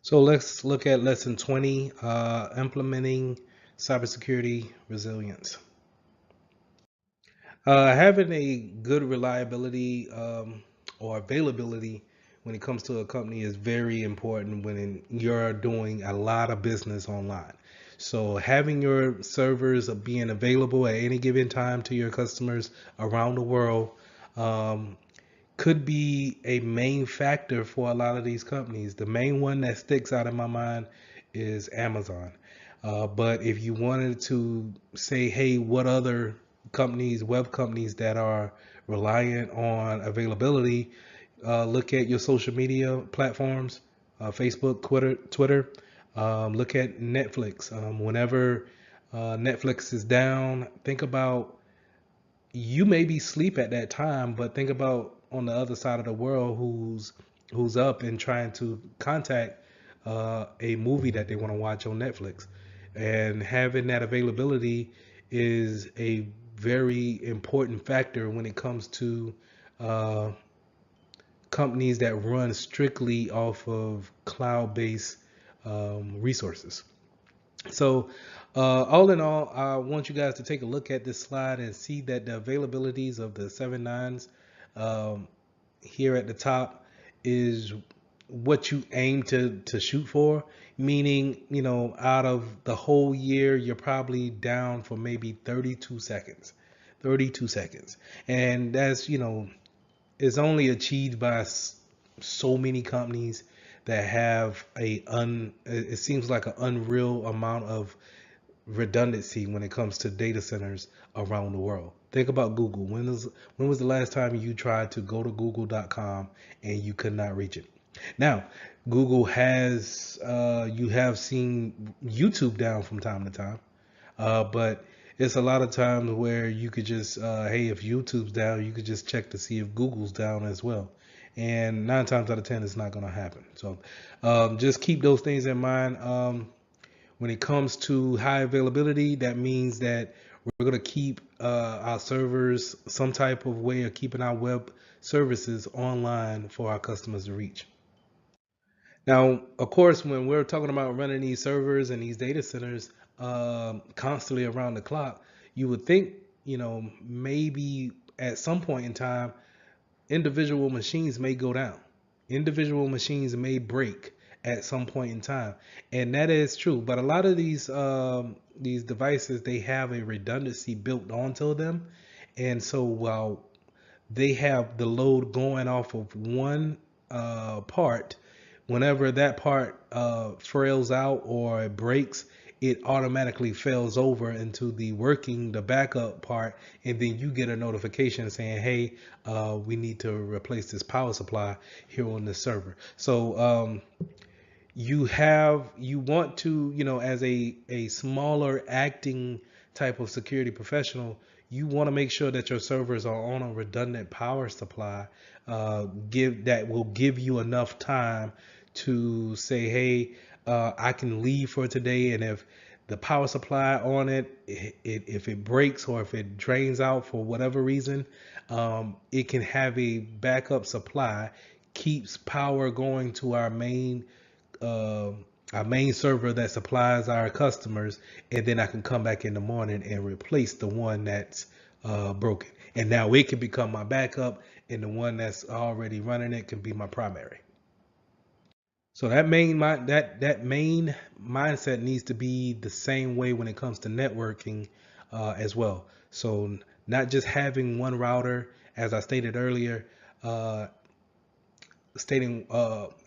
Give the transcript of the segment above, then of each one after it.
So let's look at lesson 20, implementing cybersecurity resilience. Having a good reliability or availability when it comes to a company is very important when you're doing a lot of business online. So having your servers being available at any given time to your customers around the world um, could be a main factor for a lot of these companies. The main one that sticks out in my mind is Amazon. But if you wanted to say, hey, what other companies, web companies that are reliant on availability, look at your social media platforms, Facebook, Twitter. Look at Netflix. Whenever Netflix is down, think about you may be asleep at that time, but think about on the other side of the world who's up and trying to contact a movie that they want to watch on Netflix. And having that availability is a very important factor when it comes to uh, companies that run strictly off of cloud-based resources. So, all in all, I want you guys to take a look at this slide and see that the availabilities of the 7 nines um, here at the top is what you aim to shoot for. Meaning, out of the whole year, you're probably down for maybe 32 seconds. 32 seconds. And that's, is only achieved by so many companies that have it seems like an unreal amount of redundancy when it comes to data centers around the world. Think about Google. When was the last time you tried to go to google.com and you could not reach it? Now, Google has you have seen YouTube down from time to time, but it's a lot of times where you could just, hey, if YouTube's down, you could just check to see if Google's down as well. And 9 times out of 10, it's not going to happen. So just keep those things in mind. When it comes to high availability, that means that we're going to keep our servers some type of way of keeping our web services online for our customers to reach. Now, of course, when we're talking about running these servers and these data centers constantly around the clock, you would think, maybe at some point in time, individual machines may go down. Individual machines may break at some point in time, and that is true. But a lot of these devices, they have a redundancy built onto them, and so while they have the load going off of one part, whenever that part frails out or it breaks, it automatically fails over into the backup part, and then you get a notification saying, hey, we need to replace this power supply here on the server. So you want to, as a smaller acting type of security professional, you want to make sure that your servers are on a redundant power supply, give that will give you enough time to say, hey, I can leave for today, and if the power supply on if it breaks or if it drains out for whatever reason, it can have a backup supply, keeps power going to uh, our main server that supplies our customers, and then I can come back in the morning and replace the one that's broken. And now it can become my backup, and the one that's already running it can be my primary. So that main mindset needs to be the same way when it comes to networking as well. So not just having one router, as I stated earlier, uh, stating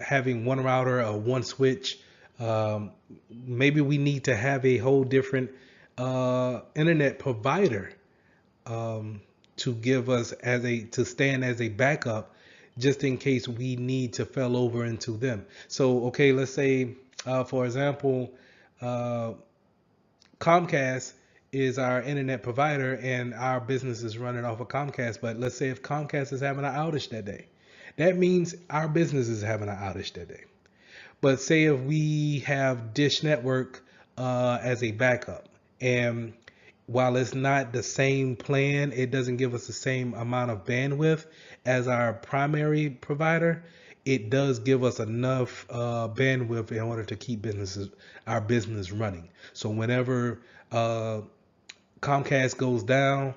having one router or one switch. Um, Maybe we need to have a whole different internet provider to give us to stand as a backup, just in case we need to fell over into them. So okay, let's say for example, uh, Comcast is our internet provider and our business is running off of Comcast. But let's say if Comcast is having an outage that day, that means our business is having an outage that day. But say if we have Dish Network as a backup, and while it's not the same plan, it doesn't give us the same amount of bandwidth as our primary provider. it does give us enough bandwidth in order to keep our business running. So whenever Comcast goes down,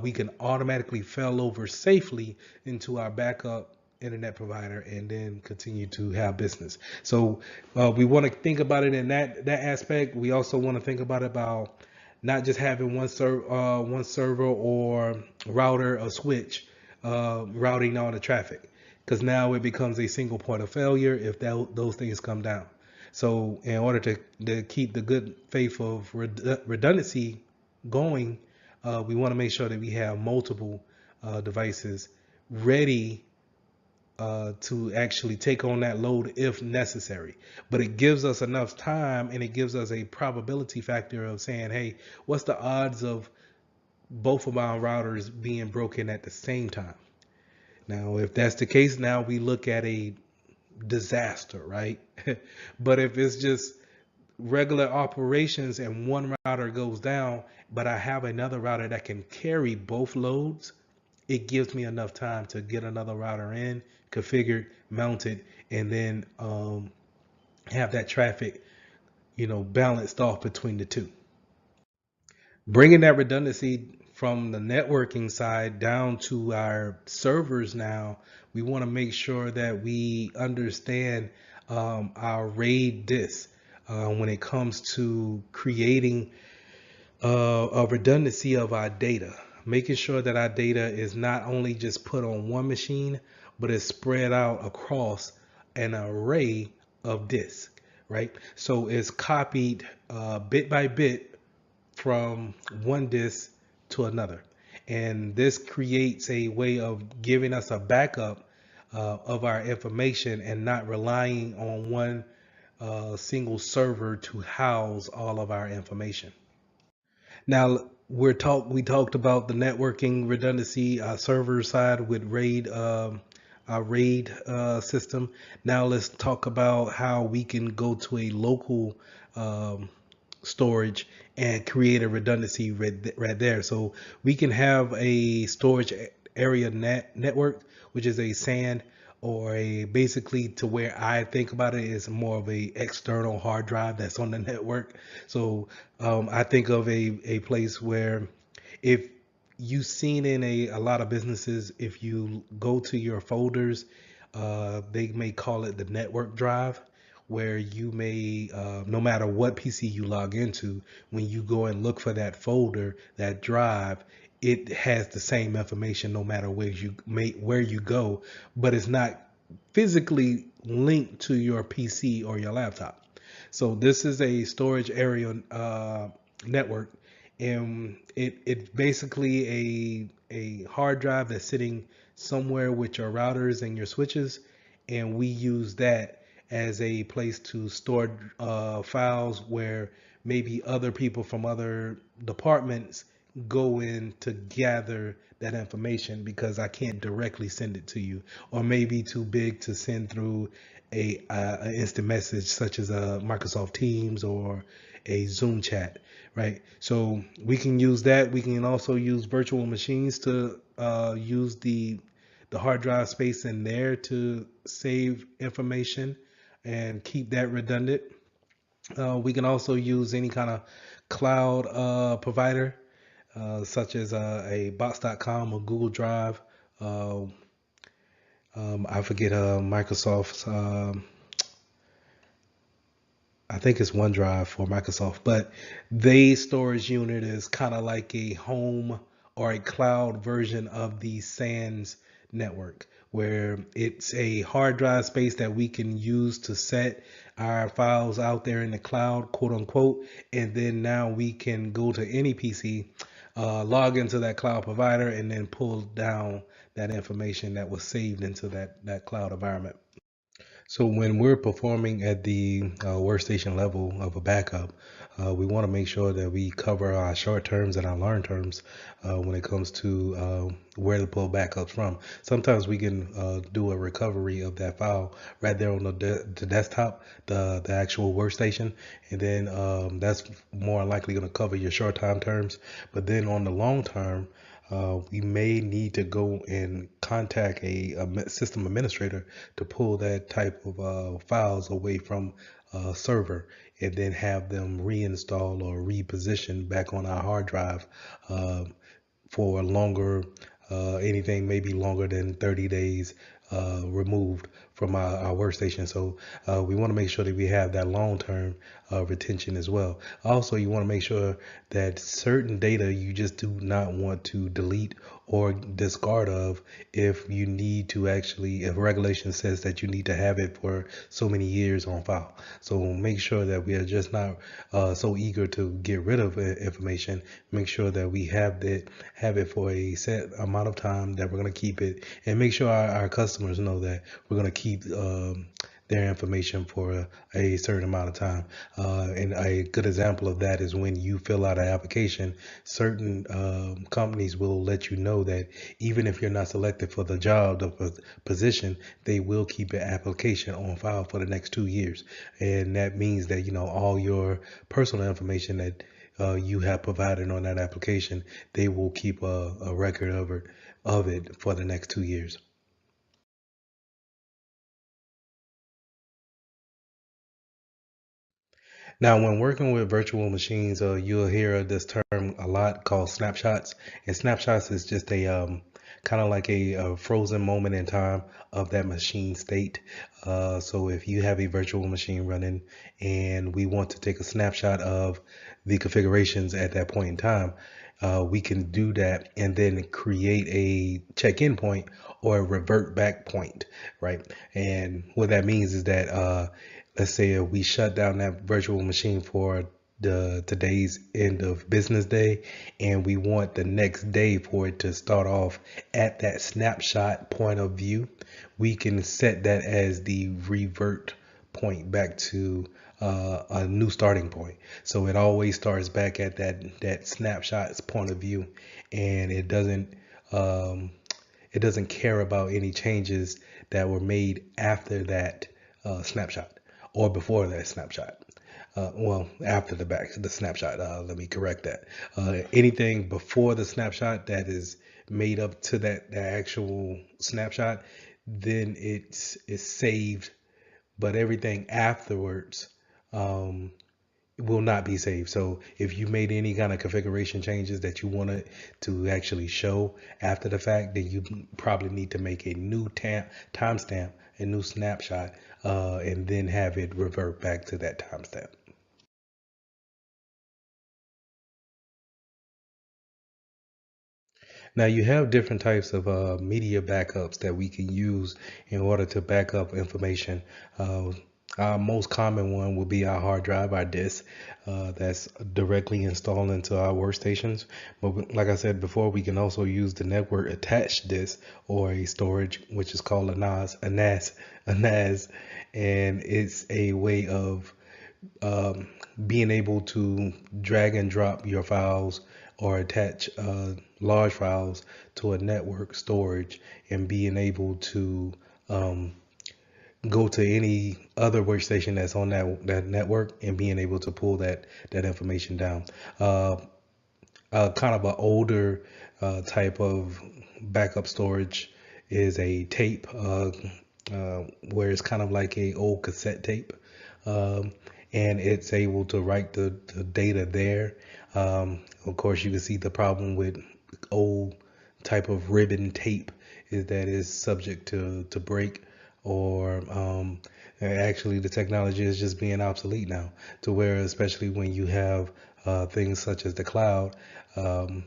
we can automatically fail over safely into our backup internet provider and then continue to have business. So we want to think about it in that aspect. We also want to think about not just having one server or router or switch routing all the traffic, because now it becomes a single point of failure if those things come down. So in order to keep the good faith of redundancy going, we want to make sure that we have multiple devices ready to actually take on that load if necessary. But it gives us enough time, and it gives us a probability factor of saying, hey, what's the odds of both of our routers being broken at the same time? Now, if that's the case, now we look at a disaster, right? But if it's just regular operations and one router goes down, but I have another router that can carry both loads, it gives me enough time to get another router in, configured, mounted, and then have that traffic, balanced off between the two. Bringing that redundancy from the networking side down to our servers now, we want to make sure that we understand our RAID disk when it comes to creating a redundancy of our data, making sure that our data is not only just put on one machine, but is spread out across an array of disks, right? So it's copied bit by bit from one disk to another. And this creates a way of giving us a backup of our information and not relying on one single server to house all of our information. Now we talked about the networking redundancy server side with RAID, our RAID system. Now let's talk about how we can go to a local storage and create a redundancy right there. So we can have a storage area network, which is a SAN, or a basically, to where I think about it, is more of a external hard drive that's on the network. So I think of a place where, if you've seen in a lot of businesses, if you go to your folders, they may call it the network drive, where you may, no matter what PC you log into, when you go and look for that folder, that drive, it has the same information no matter where you go, but it's not physically linked to your PC or your laptop. So this is a storage area network, and it's basically a hard drive that's sitting somewhere with your routers and your switches, and we use that as a place to store files where maybe other people from other departments go in to gather that information, because I can't directly send it to you, or maybe too big to send through an instant message such as a Microsoft Teams or a Zoom chat, right? So we can use that. We can also use virtual machines to use the hard drive space in there to save information and keep that redundant. We can also use any kind of cloud provider, such as a box.com or Google Drive. I forget Microsoft's, I think it's OneDrive for Microsoft, but the storage unit is kind of like a home or a cloud version of the SANS network, where it's a hard drive space that we can use to set our files out there in the cloud, quote unquote, and then now we can go to any PC, log into that cloud provider, and then pull down that information that was saved into that cloud environment. So when we're performing at the workstation level of a backup, we want to make sure that we cover our short terms and our long terms when it comes to where to pull backups from. Sometimes we can do a recovery of that file right there on the desktop, the actual workstation, and then that's more likely going to cover your short time terms. But then on the long term, we may need to go and contact a system administrator to pull that type of files away from a server and then have them reinstall or reposition back on our hard drive uh, for longer, anything maybe longer than 30 days removed from our workstation. So we want to make sure that we have that long-term retention as well. Also, you want to make sure that certain data you just do not want to delete or discard of if you need to actually, if regulation says that you need to have it for so many years on file. So make sure that we are just not so eager to get rid of information. Make sure that we have it for a set amount of time that we're going to keep it, and make sure our customers know that we're going to keep their information for a certain amount of time. And a good example of that is when you fill out an application, certain companies will let you know that even if you're not selected for the job, the position, they will keep your application on file for the next 2 years. And that means that, you know, all your personal information that you have provided on that application, they will keep a record of it for the next 2 years. Now, when working with virtual machines, you'll hear this term a lot called snapshots. And snapshots is just a kind of like a frozen moment in time of that machine state. So if you have a virtual machine running and we want to take a snapshot of the configurations at that point in time, we can do that and then create a check-in point or a revert back point, right? And what that means is that let's say if we shut down that virtual machine for the today's end of business day, and we want the next day for it to start off at that snapshot point of view, we can set that as the revert point back to a new starting point. So it always starts back at that snapshot's point of view, and um, it doesn't care about any changes that were made after that snapshot or before that snapshot. Well, after the snapshot. Let me correct that. Anything before the snapshot that is made up to that actual snapshot, then it's saved. But everything afterwards um, will not be saved. So if you made any kind of configuration changes that you wanted to actually show after the fact, then you probably need to make a new timestamp, a new snapshot, and then have it revert back to that timestamp. Now you have different types of media backups that we can use in order to back up information. Uh, our most common one will be our hard drive, our disk, that's directly installed into our workstations. But like I said before, we can also use the network attached disk or a storage, which is called a NAS, and it's a way of um, being able to drag and drop your files or attach large files to a network storage and being able to um, go to any other workstation that's on that network and being able to pull that information down. Uh, kind of an older type of backup storage is a tape, where it's kind of like a old cassette tape, um, and it's able to write the data there. Of course, you can see the problem with old type of ribbon tape is that it's subject to break or actually the technology is just being obsolete now to where especially when you have things such as the cloud um,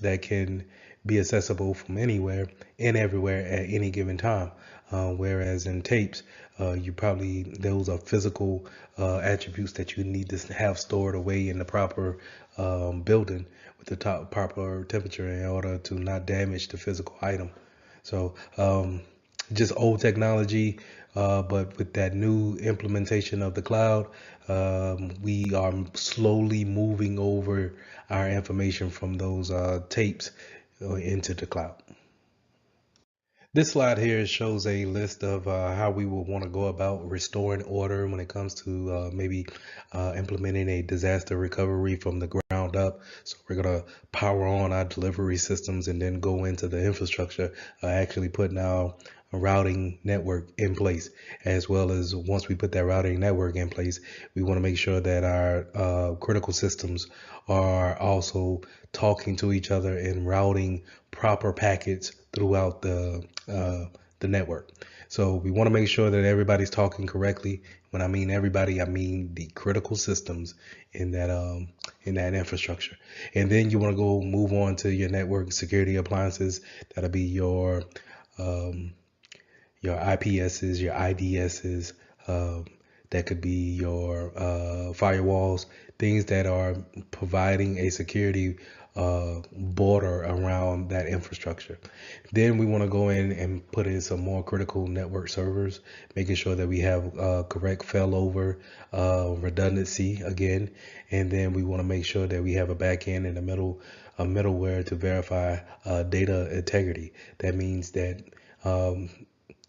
that can be accessible from anywhere and everywhere at any given time. Whereas in tapes, you probably those are physical attributes that you need to have stored away in the proper building with the top proper temperature in order to not damage the physical item. So just old technology, but with that new implementation of the cloud, we are slowly moving over our information from those tapes into the cloud. This slide here shows a list of how we will want to go about restoring order when it comes to maybe implementing a disaster recovery from the ground up. So we're going to power on our delivery systems and then go into the infrastructure, actually putting our routing network in place, as well as once we put that routing network in place, we want to make sure that our critical systems are also talking to each other and routing proper packets throughout the network. So we want to make sure that everybody's talking correctly. When I mean everybody, I mean the critical systems in that infrastructure. And then you want to go move on to your network security appliances. That'll be um, your IPSs, your IDSs, that could be your firewalls, things that are providing a security border around that infrastructure. Then we want to go in and put in some more critical network servers, making sure that we have correct failover, redundancy again, and then we want to make sure that we have a back end and a middleware to verify data integrity. That means that um,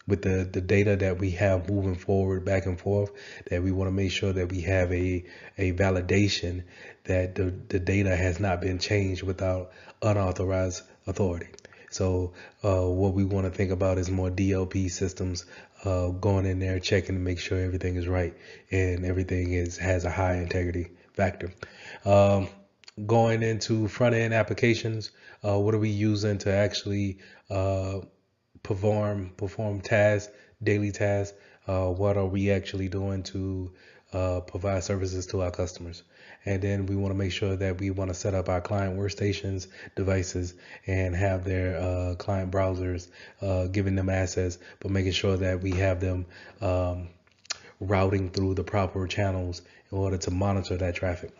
with the data that we have moving forward back and forth, that we want to make sure that we have a validation that the data has not been changed without unauthorized authority. So what we want to think about is more DLP systems, going in there checking to make sure everything is right and everything has a high integrity factor. um, Going into front end applications, what are we using to actually uh, perform tasks, daily tasks? What are we actually doing to provide services to our customers? And then we want to make sure that we want to set up our client workstations, devices, and have their client browsers, giving them access, but making sure that we have them routing through the proper channels in order to monitor that traffic.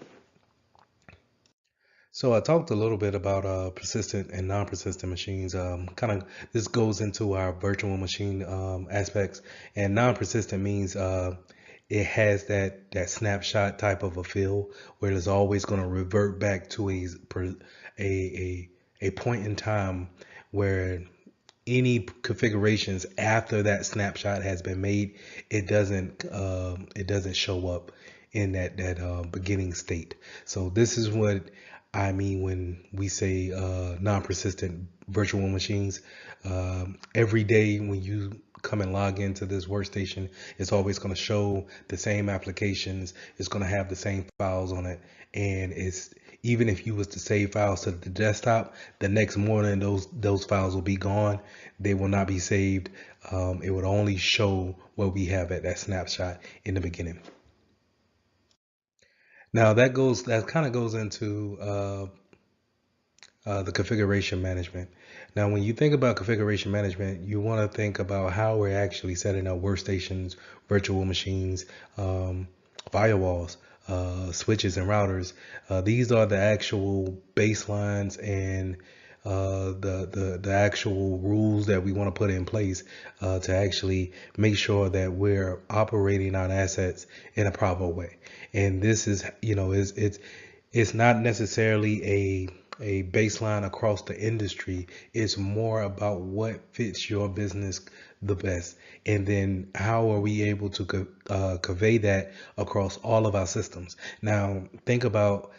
So I talked a little bit about persistent and non-persistent machines. Kind of this goes into our virtual machine aspects, and non-persistent means it has that snapshot type of a feel where it's always going to revert back to a point in time where any configurations after that snapshot has been made, it doesn't show up in that beginning state. So this is what I mean when we say non-persistent virtual machines. Every day when you come and log into this workstation, it's always going to show the same applications. It's going to have the same files on it, and it's even if you was to save files to the desktop, the next morning those files will be gone. They will not be saved. It would only show what we have at that snapshot in the beginning. Now that kind of goes into the configuration management. Now, when you think about configuration management, you want to think about how we're actually setting up workstations, virtual machines, firewalls, switches, and routers. These are the actual baselines and the actual rules that we want to put in place to actually make sure that we're operating our assets in a proper way. And this is, it's not necessarily a baseline across the industry. It's more about what fits your business the best, and then how are we able to convey that across all of our systems. Now think about,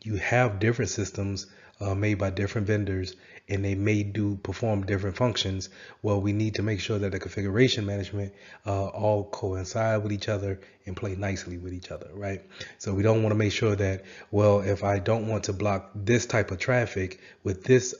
you have different systems made by different vendors, and they may do perform different functions. Well, we need to make sure that the configuration management all coincide with each other and play nicely with each other, right? So we don't want to make sure that, well, if I don't want to block this type of traffic with this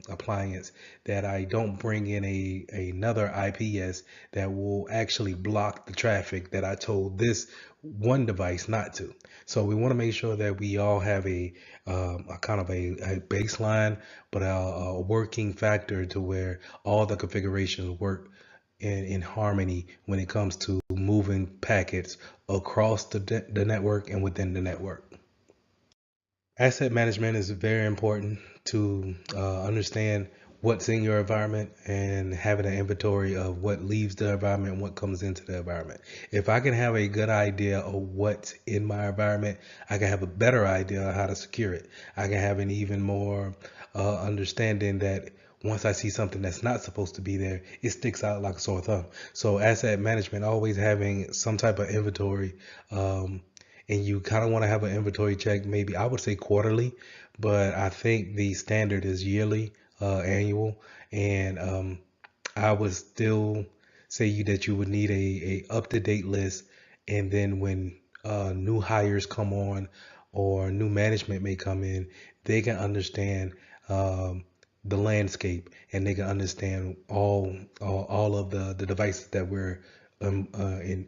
appliance, that I don't bring in another IPS that will actually block the traffic that I told this one device not to. So we want to make sure that we all have a kind of a baseline, but a working factor to where all the configurations work in harmony when it comes to moving packets across the network and within the network. Asset management is very important to understand what's in your environment and having an inventory of what leaves the environment and what comes into the environment. If I can have a good idea of what's in my environment, I can have a better idea of how to secure it. I can have an even more understanding that once I see something that's not supposed to be there, it sticks out like a sore thumb. So asset management, always having some type of inventory, and you kind of want to have an inventory check, maybe I would say quarterly, but I think the standard is yearly, annual, and I would still say that you would need a up to date list, and then when new hires come on or new management may come in, they can understand the landscape, and they can understand all of the devices that in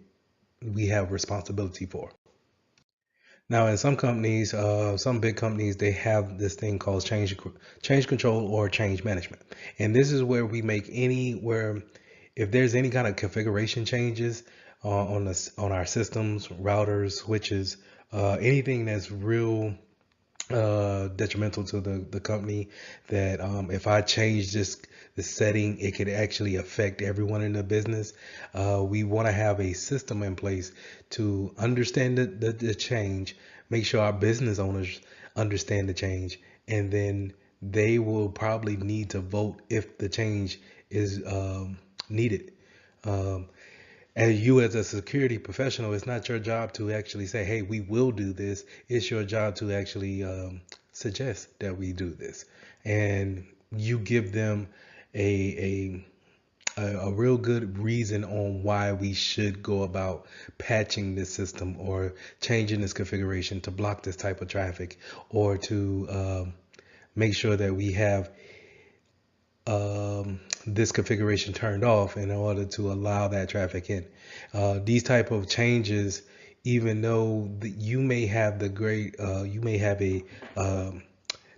we have responsibility for. Now, in some companies, some big companies, they have this thing called change control or change management, and this is where we make where if there's any kind of configuration changes on our systems, routers, switches, anything that's real detrimental to the company, that if I change the setting, it could actually affect everyone in the business. We want to have a system in place to understand the change, make sure our business owners understand the change, and then they will probably need to vote if the change is needed. Um, and you, as a security professional, it's not your job to actually say, hey, we will do this. It's your job to actually suggest that we do this. And you give them a, a real good reason on why we should go about patching this system or changing this configuration to block this type of traffic, or to make sure that we have this configuration turned off in order to allow that traffic in. These type of changes, even though you may have you may have a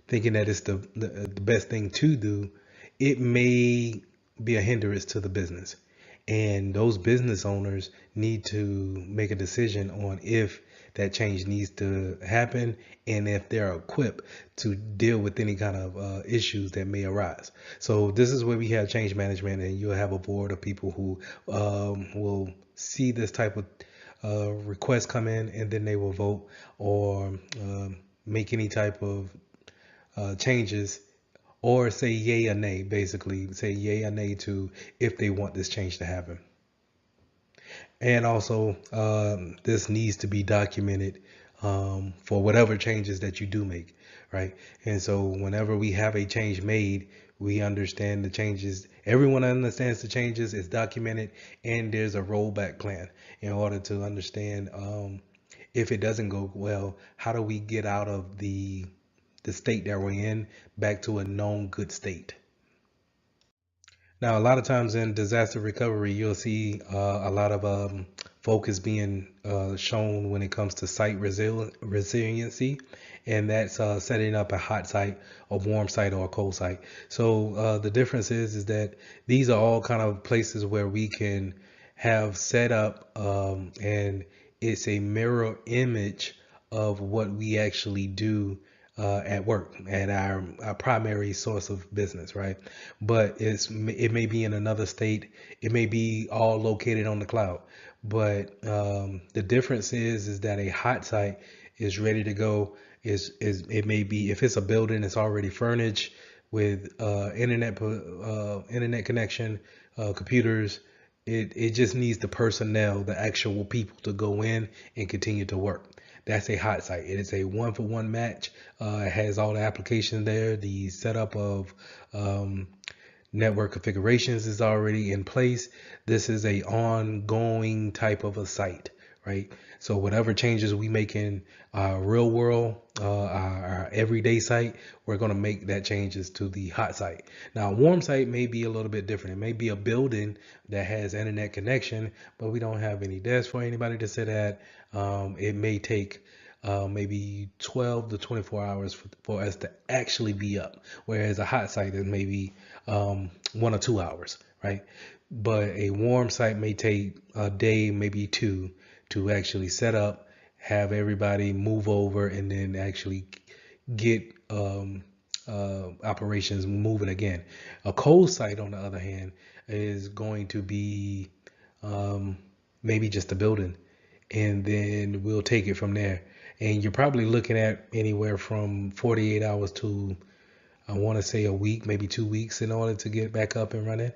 thinking that it's the best thing to do, it may be a hindrance to the business. And those business owners need to make a decision on if that change needs to happen, and if they're equipped to deal with any kind of issues that may arise. So this is where we have change management, and you'll have a board of people who will see this type of request come in, and then they will vote or make any type of changes, or say yay or nay, basically say yay or nay to if they want this change to happen. And also, this needs to be documented for whatever changes that you do make, right? And so whenever we have a change made, we understand the changes. Everyone understands the changes. It's documented, and there's a rollback plan in order to understand if it doesn't go well, how do we get out of the state that we're in back to a known good state. Now, a lot of times in disaster recovery, you'll see a lot of focus being shown when it comes to site resiliency, and that's setting up a hot site, a warm site, or a cold site. So the difference is that these are all kind of places where we can have set up, and it's a mirror image of what we actually do at work, at our primary source of business, right? But it may be in another state, it may be all located on the cloud, but the difference is that a hot site is ready to go. Is it may be, if it's a building that's already furnished with internet connection, computers. It just needs the personnel, the actual people, to go in and continue to work. That's a hot site. It is a one-for-one match. It has all the applications there. The setup of network configurations is already in place. This is a ongoing type of a site, right? So whatever changes we make in our real world, our everyday site, we're going to make that changes to the hot site. Now, a warm site may be a little bit different. It may be a building that has internet connection, but we don't have any desks for anybody to sit at. It may take maybe 12 to 24 hours for us to actually be up, whereas a hot site is maybe 1 or 2 hours, right? But a warm site may take a day, maybe two, to actually set up, have everybody move over, and then actually get operations moving again. A cold site, on the other hand, is going to be maybe just a building, and then we'll take it from there. And you're probably looking at anywhere from 48 hours to I want to say a week, maybe 2 weeks in order to get back up and running.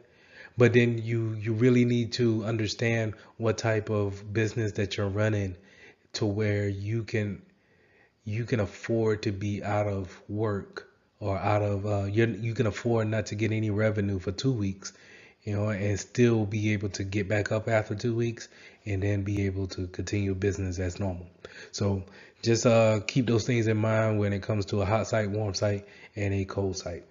But then you really need to understand what type of business that you're running to where you can afford to be out of work or out of you can afford not to get any revenue for 2 weeks, and still be able to get back up after 2 weeks and then be able to continue business as normal. So just keep those things in mind when it comes to a hot site, warm site, and a cold site.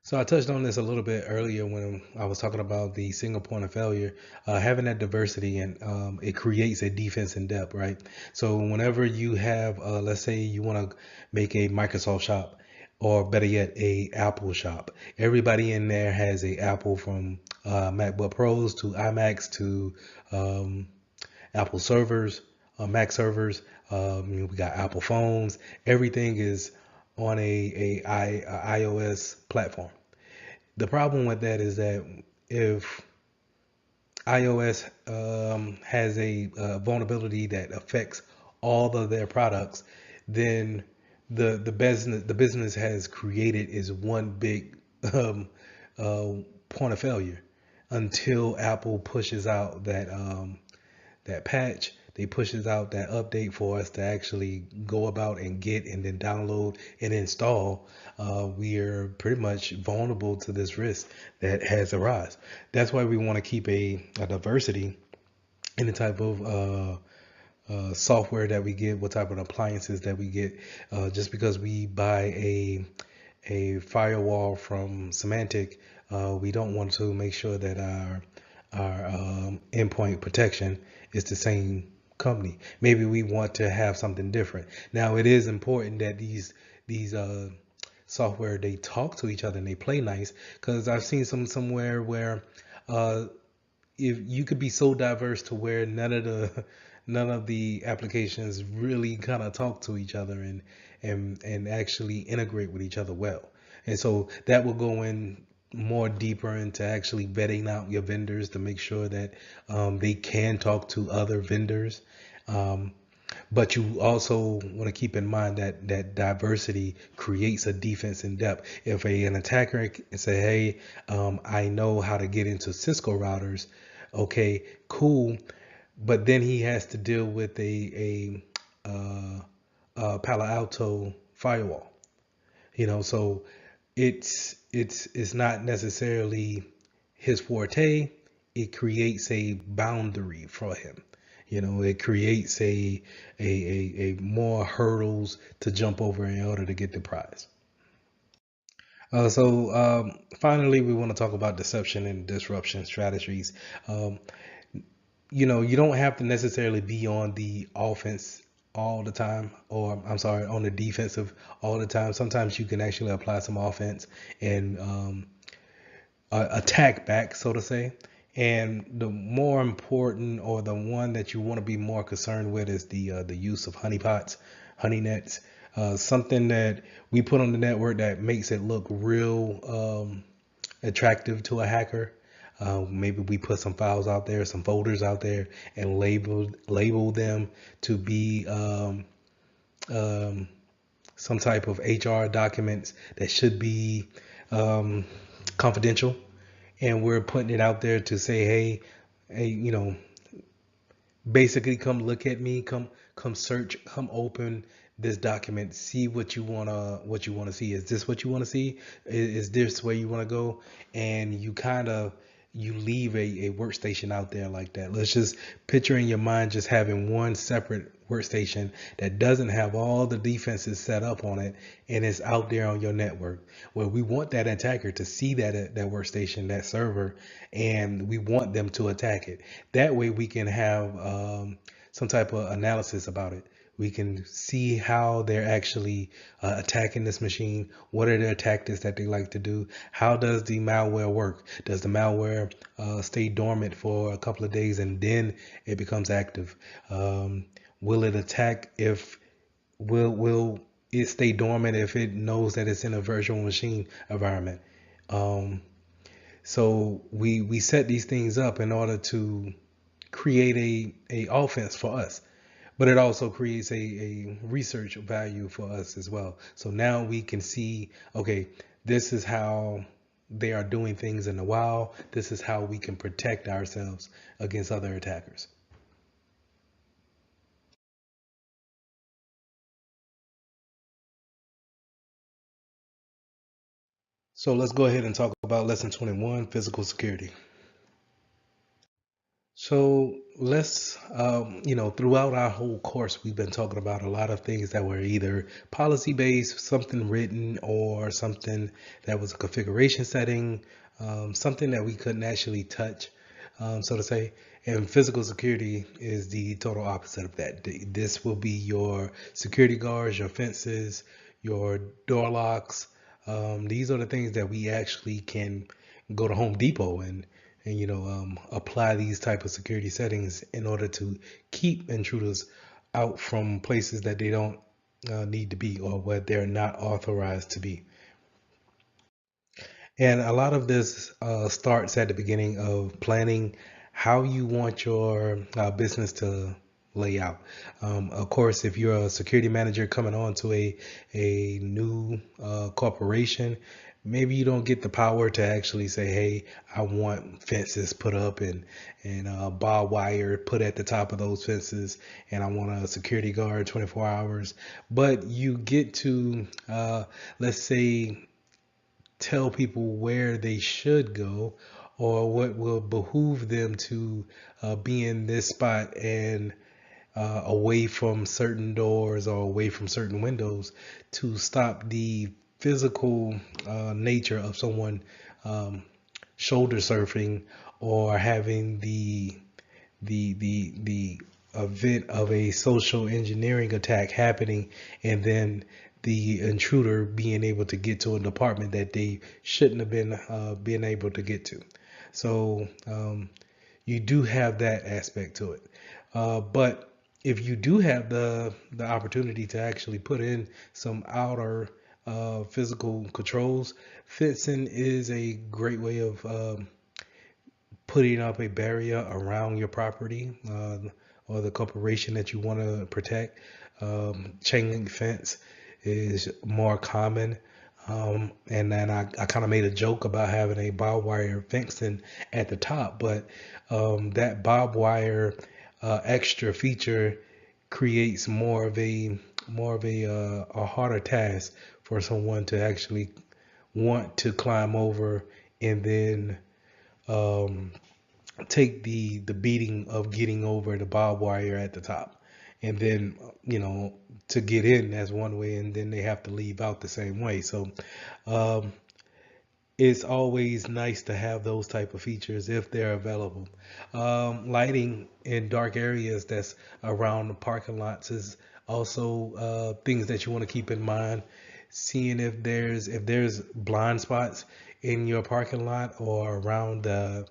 So I touched on this a little bit earlier when I was talking about the single point of failure, having that diversity, and it creates a defense in depth, right? So whenever you have, let's say you want to make a Microsoft shop, or better yet, a Apple shop. Everybody in there has a Apple, from MacBook Pros to iMacs to um, Apple servers, Mac servers. We got Apple phones. Everything is on a iOS platform. The problem with that is that if iOS has a vulnerability that affects all of their products, then the business has created is one big um, uh, point of failure until Apple pushes out that patch. They pushes out that update for us to actually go about and get and then download and install. We are pretty much vulnerable to this risk that has arisen. That's why we want to keep a diversity in the type of software that we get, what type of appliances that we get. Just because we buy a firewall from Symantec, we don't want to make sure that our endpoint protection is the same company. Maybe we want to have something different. Now, it is important that these software, they talk to each other and they play nice, because I've seen somewhere where uh, if you could be so diverse to where none of the applications really kind of talk to each other and actually integrate with each other well. And so that will go in more deeper into actually vetting out your vendors to make sure that they can talk to other vendors. Um, but you also want to keep in mind that diversity creates a defense in depth. If an attacker can say, "Hey, I know how to get into Cisco routers," okay, cool, but then he has to deal with a Palo Alto firewall. So it's not necessarily his forte. It creates a boundary for him. It creates a more hurdles to jump over in order to get the prize. So finally, we want to talk about deception and disruption strategies. Um, you don't have to necessarily be on the offense all the time, or I'm sorry, on the defensive all the time. Sometimes you can actually apply some offense and attack back, so to say. And the more important, or the one that you want to be more concerned with, is the use of honeypots, honey nets, something that we put on the network that makes it look real attractive to a hacker. Maybe we put some files out there, some folders out there, and label them to be um, some type of HR documents that should be um, confidential, and we're putting it out there to say, hey, basically, come look at me, come search, come open this document, see what you wanna see. Is this what you want to see? Is this where you want to go? And you leave a workstation out there like that. Let's just picture in your mind just having one separate workstation that doesn't have all the defenses set up on it, and it's out there on your network. Well, we want that attacker to see that workstation, that server, and we want them to attack it. That way we can have some type of analysis about it. We can see how they're actually attacking this machine. What are their tactics that they like to do? How does the malware work? Does the malware stay dormant for a couple of days and then it becomes active? Will it attack if will it stay dormant if it knows that it's in a virtual machine environment? Um, so we set these things up in order to create a offense for us. but it also creates a research value for us as well. So now we can see, okay, this is how they are doing things in the wild. This is how we can protect ourselves against other attackers. So let's go ahead and talk about lesson 21, physical security. So let's, throughout our whole course, we've been talking about a lot of things that were either policy based, something written, or something that was a configuration setting, something that we couldn't actually touch, so to say. And physical security is the total opposite of that. This will be your security guards, your fences, your door locks. These are the things that we actually can go to Home Depot and apply these type of security settings in order to keep intruders out from places that they don't need to be or where they're not authorized to be. And a lot of this starts at the beginning of planning how you want your business to lay out. Of course, if you're a security manager coming on to a new corporation, maybe you don't get the power to actually say, "Hey, I want fences put up and barbed wire put at the top of those fences, and I want a security guard 24 hours." But you get to, let's say, tell people where they should go or what will behoove them to be in this spot and away from certain doors or away from certain windows to stop the physical nature of someone um, shoulder surfing or having the event of a social engineering attack happening and then the intruder being able to get to an apartment that they shouldn't have been able to get to. So you do have that aspect to it. But if you do have the opportunity to actually put in some outer physical controls, fencing is a great way of putting up a barrier around your property or the corporation that you want to protect. Chain link fence is more common. And then I kind of made a joke about having a barbed wire fencing at the top, but that barbed wire extra feature creates more of a harder task for someone to actually want to climb over and then um, take the beating of getting over the barbed wire at the top, and then to get in that's one way, and then they have to leave out the same way. So um, it's always nice to have those type of features if they're available. Lighting in dark areas that's around the parking lots is also things that you want to keep in mind. Seeing if there's blind spots in your parking lot or around the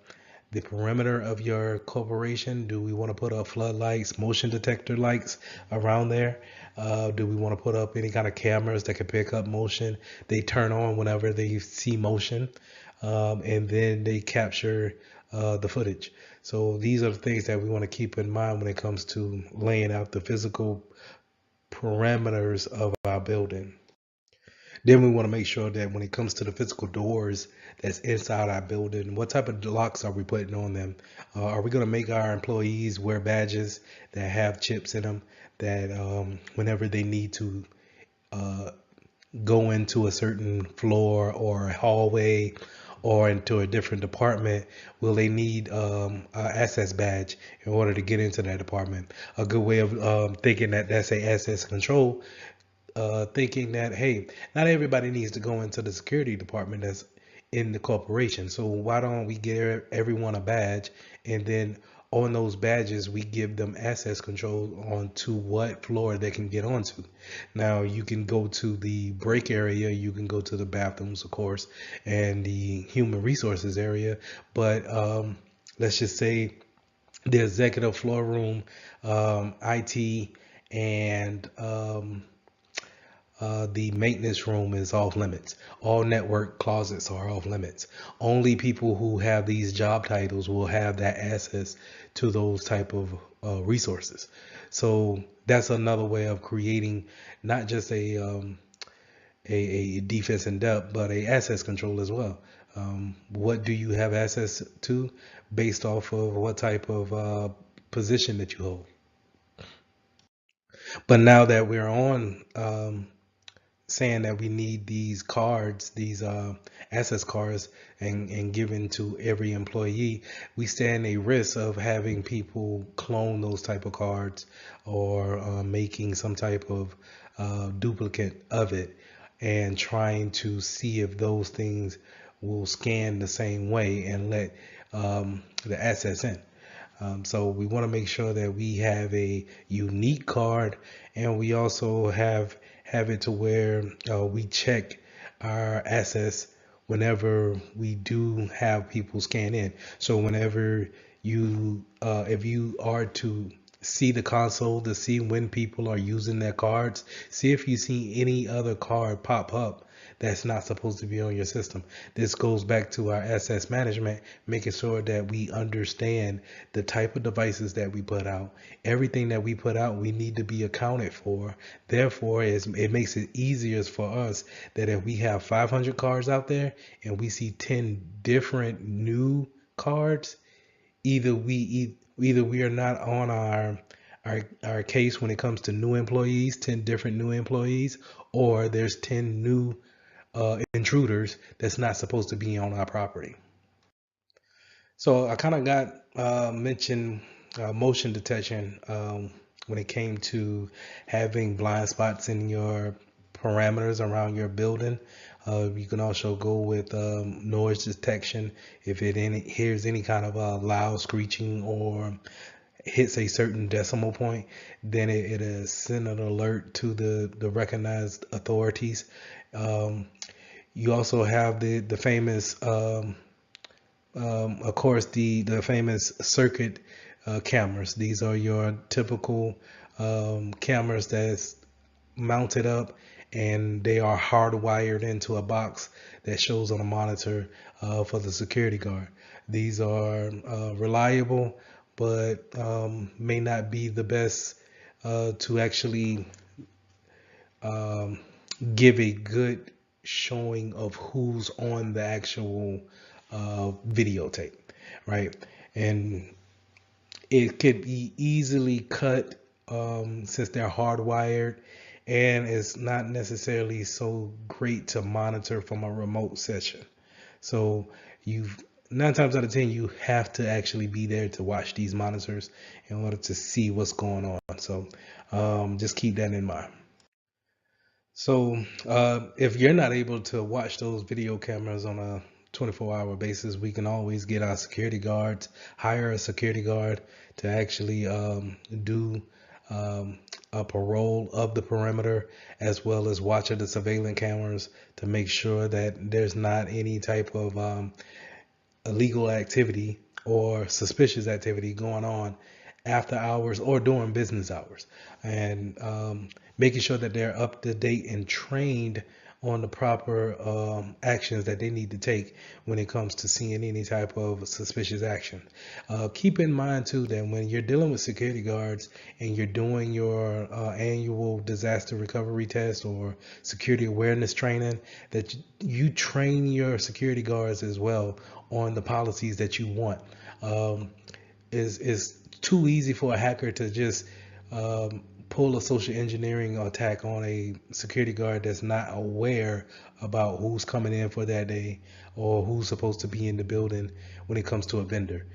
perimeter of your corporation. Do we want to put up floodlights, motion detector lights around there? Do we want to put up any kind of cameras that can pick up motion? They turn on whenever they see motion, and then they capture the footage. So these are the things that we want to keep in mind when it comes to laying out the physical parameters of our building. Then we want to make sure that when it comes to the physical doors that's inside our building, what type of locks are we putting on them? Are we going to make our employees wear badges that have chips in them that whenever they need to uh, go into a certain floor or hallway or into a different department, will they need an access badge in order to get into that department? A good way of thinking that that's a access control, thinking that, hey, not everybody needs to go into the security department that's in the corporation. So why don't we give everyone a badge, and then on those badges we give them access control on to what floor they can get onto. Now you can go to the break area, you can go to the bathrooms, of course, and the human resources area, but let's just say the executive floor room, IT, and the maintenance room is off limits. All network closets are off limits. Only people who have these job titles will have that access to those type of resources. So that's another way of creating not just a defense in depth, but a access control as well. What do you have access to based off of what type of position that you hold? But now that we're on saying that we need these cards, these access cards, and given to every employee, we stand a risk of having people clone those type of cards or making some type of duplicate of it and trying to see if those things will scan the same way and let the assets in. So we want to make sure that we have a unique card, and we also have it to where we check our assets whenever we do have people scan in. So whenever if you are to see the console to see when people are using their cards, see if you see any other card pop up that's not supposed to be on your system. This goes back to our assets management, making sure that we understand the type of devices that we put out. Everything that we put out, we need to be accounted for. Therefore, it makes it easier for us that if we have 500 cards out there and we see 10 different new cards, either we are not on our case when it comes to new employees, 10 different new employees, or there's 10 new intruders that's not supposed to be on our property. So I kind of got mentioned motion detection when it came to having blind spots in your parameters around your building. You can also go with noise detection if hears any kind of loud screeching or hits a certain decimal point, then it'll send an alert to the recognized authorities. Um, you also have the famous of course, the famous circuit cameras. These are your typical cameras that's mounted up, and they are hardwired into a box that shows on a monitor for the security guard. These are reliable, but may not be the best to actually um, give a good showing of who's on the actual videotape, right? And it could be easily cut since they're hardwired, and it's not necessarily so great to monitor from a remote session. So you've 9 times out of 10 you have to actually be there to watch these monitors in order to see what's going on. So just keep that in mind. So, if you're not able to watch those video cameras on a 24-hour basis, we can always get our security guards, hire a security guard to actually do um, a parole of the perimeter, as well as watching the surveillance cameras to make sure that there's not any type of illegal activity or suspicious activity going on after hours or during business hours, and making sure that they're up to date and trained on the proper actions that they need to take when it comes to seeing any type of suspicious action. Keep in mind too that when you're dealing with security guards and you're doing your annual disaster recovery test or security awareness training, that you train your security guards as well on the policies that you want. Um, is too easy for a hacker to just pull a social engineering attack on a security guard that's not aware about who's coming in for that day or who's supposed to be in the building when it comes to a vendor.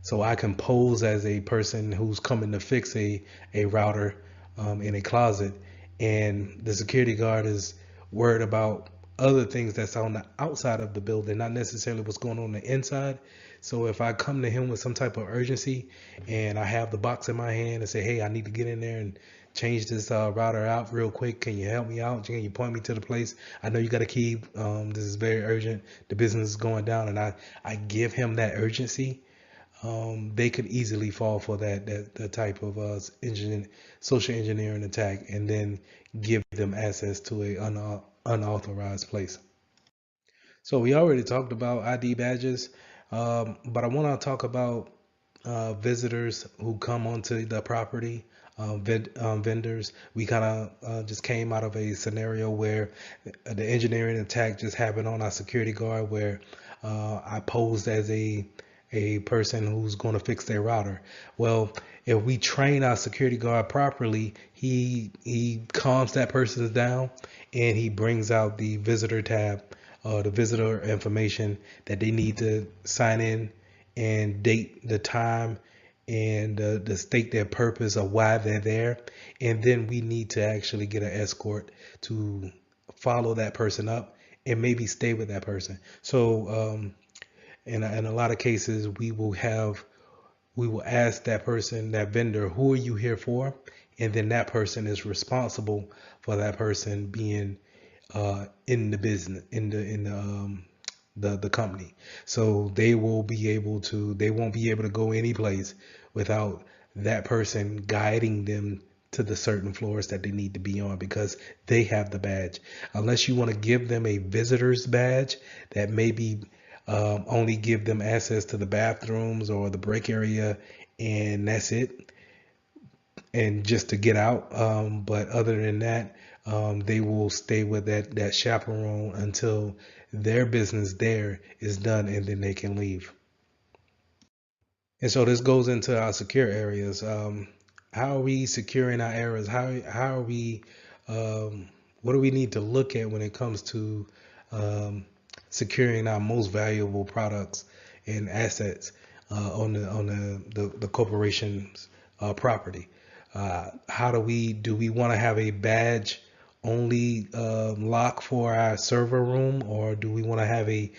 So I can pose as a person who's coming to fix a router in a closet, and the security guard is worried about other things that's on the outside of the building, not necessarily what's going on the inside. So if I come to him with some type of urgency and I have the box in my hand and say, hey, I need to get in there and change this router out real quick. Can you help me out? Can you point me to the place? I know you got a key. This is very urgent. The business is going down. And I give him that urgency. They could easily fall for that type of social engineering attack, and then give them access to a unauthorized place. So we already talked about ID badges, but I want to talk about visitors who come onto the property, vendors. We kind of just came out of a scenario where the engineering attack just happened on our security guard, where I posed as a person who's going to fix their router. Well, if we train our security guard properly, he calms that person down, and he brings out the visitor tab, the visitor information that they need to sign in, and date, the time, and state their purpose of why they're there. And then we need to actually get an escort to follow that person up and maybe stay with that person. So in a lot of cases, we will ask that person, that vendor, who are you here for? And then that person is responsible for that person being in the business, the company. So they won't be able to go any place without that person guiding them to the certain floors that they need to be on, because they have the badge. Unless you want to give them a visitor's badge that maybe only give them access to the bathrooms or the break area, and that's it, and just to get out. But other than that, they will stay with that chaperone until their business there is done, and then they can leave. And so this goes into our secure areas. How are we securing our areas? How are we? What do we need to look at when it comes to um, securing our most valuable products and assets on the corporation's property? How do we want to have a badge only lock for our server room, or do we want to have a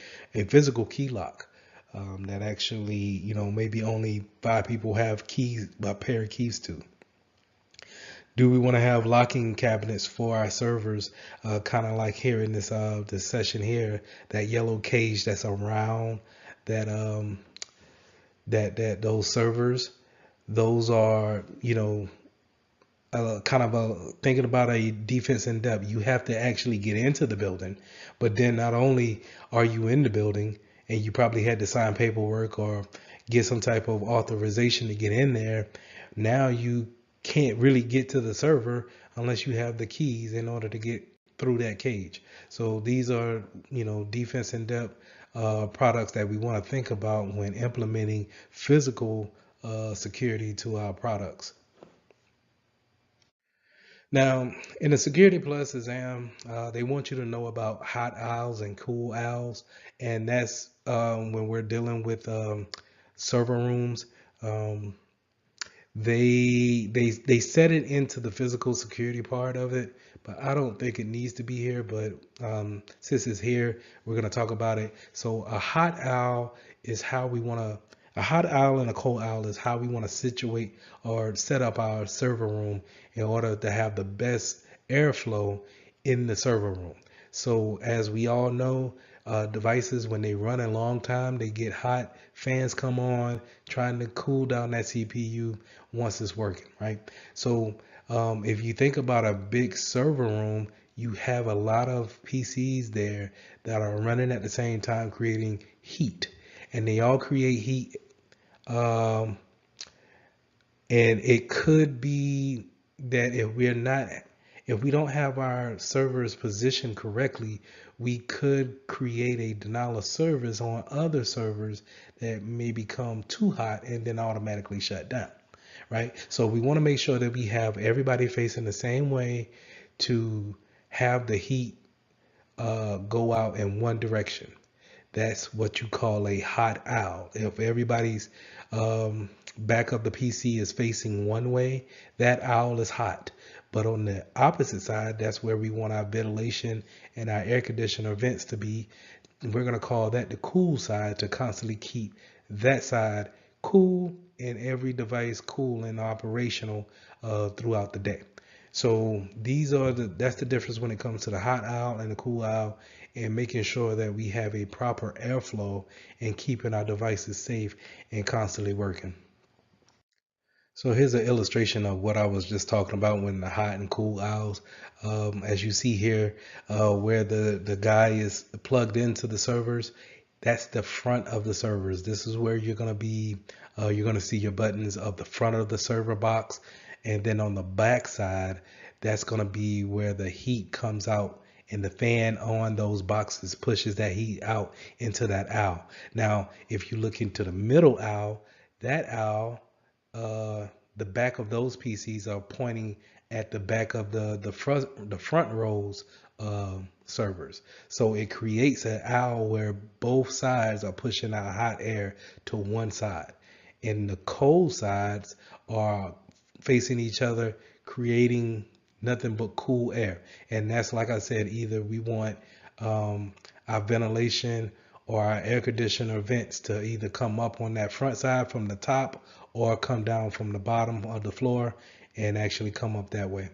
physical key lock that actually, maybe only 5 people have keys, a pair of keys to? Do we want to have locking cabinets for our servers, kind of like here in this session here, that yellow cage that's around that those servers? Those are, kind of thinking about a defense in depth. You have to actually get into the building, but then not only are you in the building, and you probably had to sign paperwork or get some type of authorization to get in there. Now you can't really get to the server unless you have the keys in order to get through that cage. So these are, defense in depth products that we want to think about when implementing physical security to our products. Now, in the Security Plus exam, they want you to know about hot owls and cool owls, and that's when we're dealing with server rooms. Um, they set it into the physical security part of it, but I don't think it needs to be here. But since it's here, we're going to talk about it. So is how we want to a hot owl and a cold owl is how we want to situate or set up our server room in order to have the best airflow in the server room. So as we all know, devices, when they run a long time, they get hot. Fans come on, trying to cool down that CPU once it's working, right? So if you think about a big server room, you have a lot of PCs there that are running at the same time, creating heat, and they all create heat. Um, and it could be that if we don't have our servers positioned correctly, we could create a denial of service on other servers that may become too hot and then automatically shut down, right? So we want to make sure that we have everybody facing the same way to have the heat go out in one direction. That's what you call a hot owl. If everybody's back of the PC is facing one way, that owl is hot. But on the opposite side, that's where we want our ventilation and our air conditioner vents to be. We're going to call that the cool side, to constantly keep that side cool and every device cool and operational throughout the day. So that's the difference when it comes to the hot owl and the cool owl, and making sure that we have a proper airflow and keeping our devices safe and constantly working. So here's an illustration of what I was just talking about when the hot and cool owls. As you see here, where the guy is plugged into the servers, That's the front of the servers. This is where you're gonna see your buttons of the front of the server box, and then on the back side, that's gonna be where the heat comes out, and the fan on those boxes pushes that heat out into that owl. Now, if you look into the middle owl, that owl, uh, the back of those PCs are pointing at the back of the front rows servers. So it creates an owl where both sides are pushing out hot air to one side, and the cold sides are facing each other, creating nothing but cool air. And that's, like I said, either we want our ventilation or our air conditioner vents to either come up on that front side from the top or come down from the bottom of the floor and actually come up that way.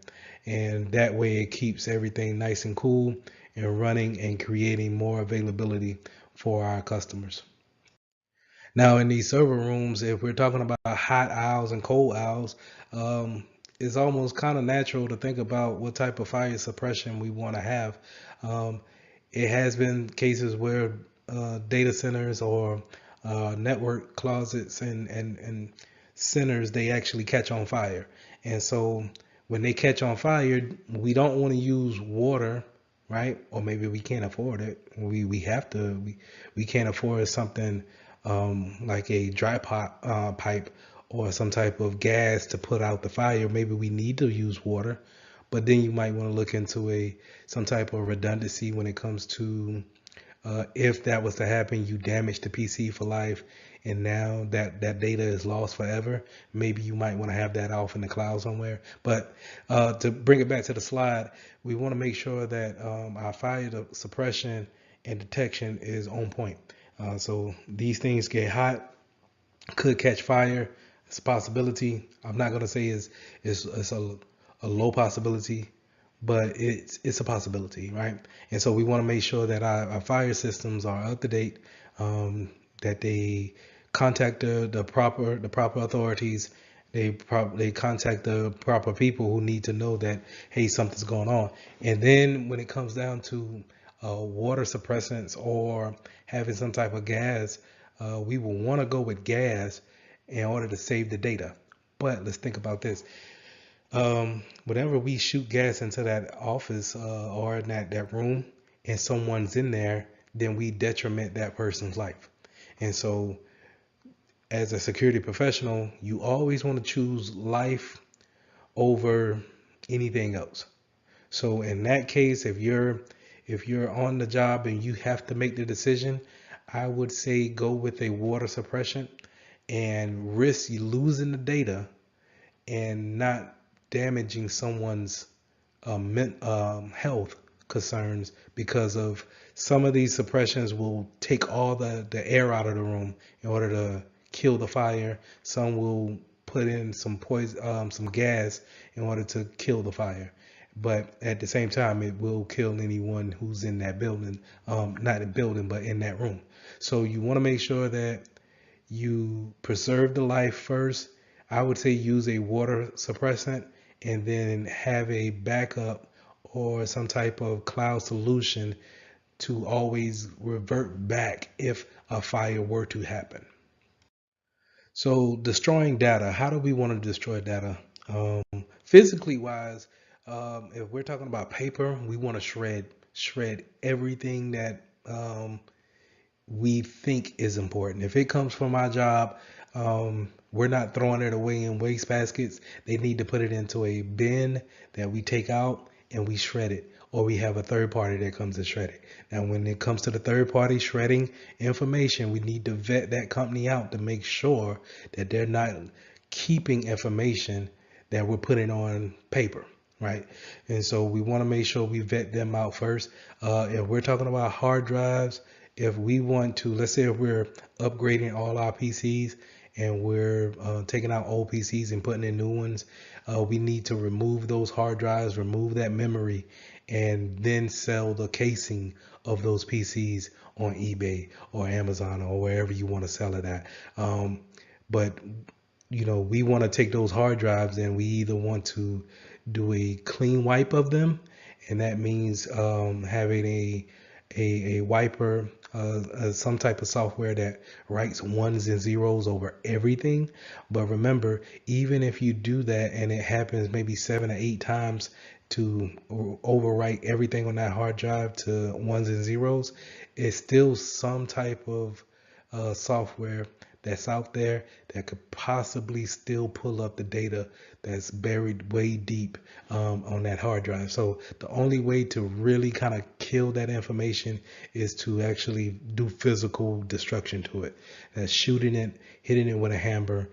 And that way it keeps everything nice and cool and running and creating more availability for our customers. Now, in these server rooms, if we're talking about hot owls and cold owls, it's almost kind of natural to think about what type of fire suppression we want to have. Um, it has been cases where data centers or network closets and centers, they actually catch on fire. And so when they catch on fire, we don't want to use water, right? Or maybe we can't afford it. We have to. We can't afford something like a dry pot pipe or some type of gas to put out the fire. Maybe we need to use water, but then you might want to look into some type of redundancy when it comes to if that was to happen, you damage the PC for life, and now that data is lost forever. Maybe you might want to have that off in the cloud somewhere. But to bring it back to the slide, we want to make sure that our fire suppression and detection is on point. So these things get hot, could catch fire. It's a possibility. I'm not gonna say it's a low possibility, but it's a possibility, right? And so we want to make sure that our fire systems are up to date, that they contact the proper authorities. They contact the proper people who need to know that, hey, something's going on. And then when it comes down to water suppressants or having some type of gas, we will want to go with gas in order to save the data. But let's think about this. Whenever we shoot gas into that office or in that room and someone's in there, then we detriment that person's life. And so as a security professional, you always want to choose life over anything else. So in that case, if you're on the job and you have to make the decision, I would say go with a water suppression and risk you losing the data and not damaging someone's health concerns, because of some of these suppressions will take all the air out of the room in order to kill the fire. Some will put in some poison, some gas in order to kill the fire. But at the same time, it will kill anyone who's in that building, not in building, but in that room. So you want to make sure that you preserve the life first. I would say use a water suppressant and then have a backup or some type of cloud solution to always revert back if a fire were to happen. So destroying data, how do we want to destroy data? Physically wise, if we're talking about paper, we want to shred everything that we think is important. If it comes from our job, we're not throwing it away in waste baskets. They need to put it into a bin that we take out and we shred it, or we have a third party that comes and shred it. Now, when it comes to the third party shredding information, we need to vet that company out to make sure that they're not keeping information that we're putting on paper, right? And so we want to make sure we vet them out first. If we're talking about hard drives, if we want to, let's say if we're upgrading all our PCs and we're taking out old PCs and putting in new ones, we need to remove those hard drives, remove that memory, and then sell the casing of those PCs on eBay or Amazon or wherever you want to sell it at. But we want to take those hard drives and we either want to do a clean wipe of them, and that means having a wiper, some type of software that writes ones and zeros over everything. But remember, even if you do that and it happens maybe 7 or 8 times to overwrite everything on that hard drive to ones and zeros, it's still some type of software that's out there that could possibly still pull up the data that's buried way deep on that hard drive. So the only way to really kind of kill that information is to actually do physical destruction to it. That's shooting it, hitting it with a hammer,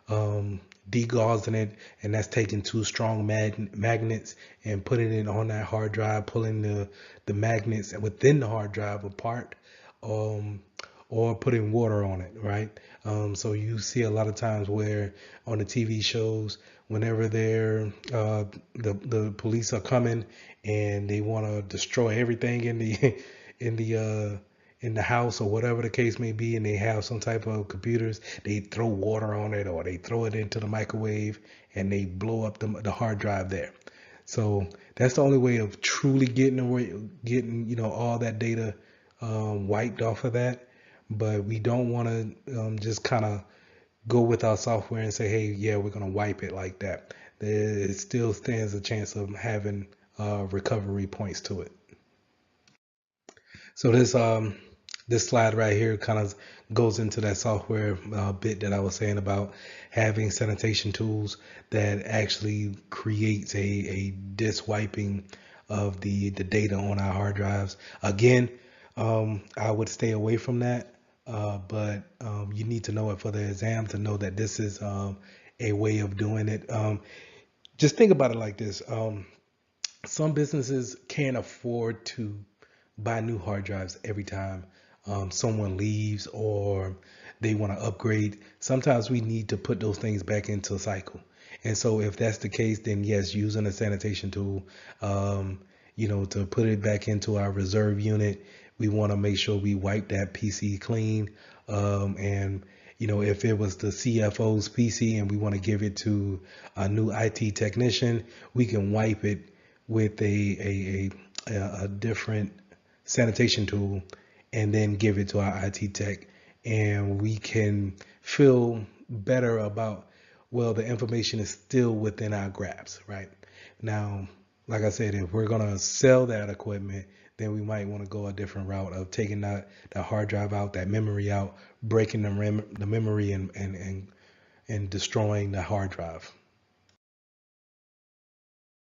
degaussing it, and that's taking two strong magnets and putting it on that hard drive, pulling the magnets within the hard drive apart. Um, or putting water on it, right? So you see a lot of times where on the TV shows, whenever the police are coming and they want to destroy everything in the in the in the house or whatever the case may be, and they have some type of computers, they throw water on it or they throw it into the microwave and they blow up the hard drive there. So that's the only way of truly getting all that data wiped off of that. But we don't want to just kind of go with our software and say, hey, yeah, we're going to wipe it like that. It still stands a chance of having recovery points to it. So this slide right here kind of goes into that software bit that I was saying about having sanitation tools that actually creates a disk wiping of the data on our hard drives. Again, I would stay away from that, but you need to know it for the exam to know that this is a way of doing it. Just think about it like this. Some businesses can't afford to buy new hard drives every time someone leaves or they want to upgrade. Sometimes we need to put those things back into a cycle. And so if that's the case, then yes, using a sanitation tool, to put it back into our reserve unit, we want to make sure we wipe that PC clean. And if it was the CFO's PC and we want to give it to a new IT technician, we can wipe it with a different sanitation tool and then give it to our IT tech, and we can feel better about, well, the information is still within our grasp, right? Now, like I said, if we're gonna sell that equipment, then we might want to go a different route of taking that hard drive out, that memory out, breaking the memory and destroying the hard drive.